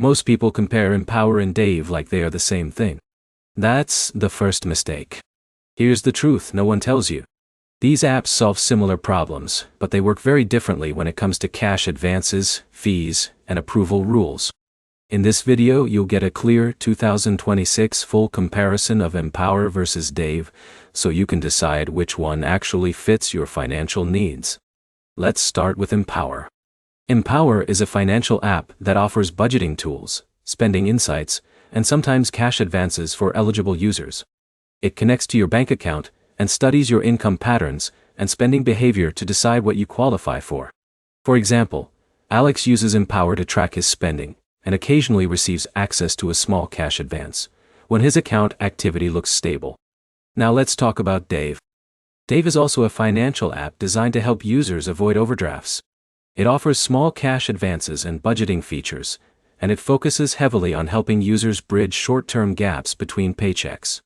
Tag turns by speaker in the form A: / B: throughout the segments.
A: Most people compare Empower and Dave like they are the same thing. That's the first mistake. Here's the truth no one tells you. These apps solve similar problems, but they work very differently when it comes to cash advances, fees, and approval rules. In this video you'll get a clear 2026 full comparison of Empower versus Dave, so you can decide which one actually fits your financial needs. Let's start with Empower. Empower is a financial app that offers budgeting tools, spending insights, and sometimes cash advances for eligible users. It connects to your bank account and studies your income patterns and spending behavior to decide what you qualify for. For example, Alex uses Empower to track his spending and occasionally receives access to a small cash advance when his account activity looks stable. Now let's talk about Dave. Dave is also a financial app designed to help users avoid overdrafts. It offers small cash advances and budgeting features, and it focuses heavily on helping users bridge short-term gaps between paychecks.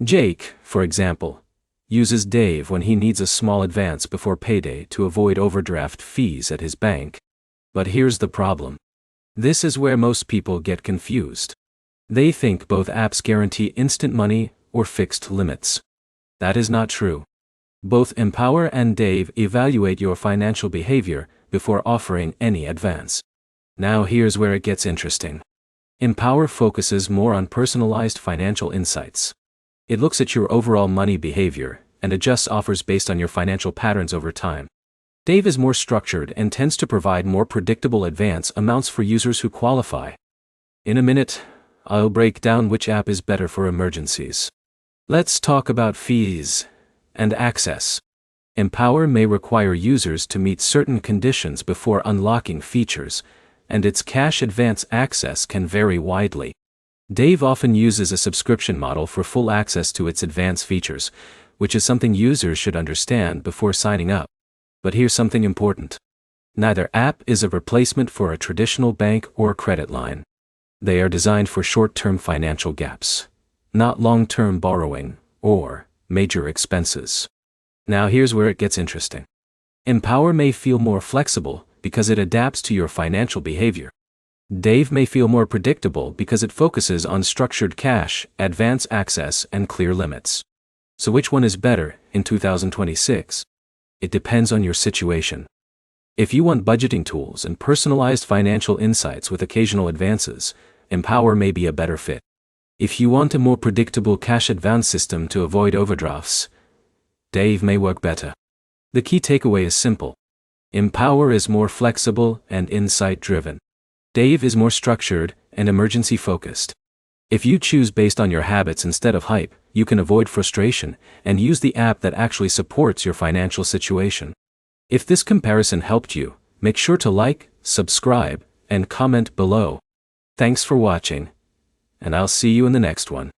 A: Jake, for example, uses Dave when he needs a small advance before payday to avoid overdraft fees at his bank. But here's the problem. This is where most people get confused. They think both apps guarantee instant money or fixed limits. That is not true. Both Empower and Dave evaluate your financial behavior before offering any advance. Now here's where it gets interesting. Empower focuses more on personalized financial insights. It looks at your overall money behavior and adjusts offers based on your financial patterns over time. Dave is more structured and tends to provide more predictable advance amounts for users who qualify. In a minute, I'll break down which app is better for emergencies. Let's talk about fees and access. Empower may require users to meet certain conditions before unlocking features, and its cash advance access can vary widely. Dave often uses a subscription model for full access to its advanced features, which is something users should understand before signing up. But here's something important. Neither app is a replacement for a traditional bank or credit line. They are designed for short-term financial gaps, not long-term borrowing or major expenses. Now here's where it gets interesting. Empower may feel more flexible because it adapts to your financial behavior. Dave may feel more predictable because it focuses on structured cash, advance access, and clear limits. So which one is better in 2026? It depends on your situation. If you want budgeting tools and personalized financial insights with occasional advances, Empower may be a better fit. If you want a more predictable cash advance system to avoid overdrafts, Dave may work better. The key takeaway is simple. Empower is more flexible and insight-driven. Dave is more structured and emergency-focused. If you choose based on your habits instead of hype, you can avoid frustration and use the app that actually supports your financial situation. If this comparison helped you, make sure to like, subscribe, and comment below. Thanks for watching, and I'll see you in the next one.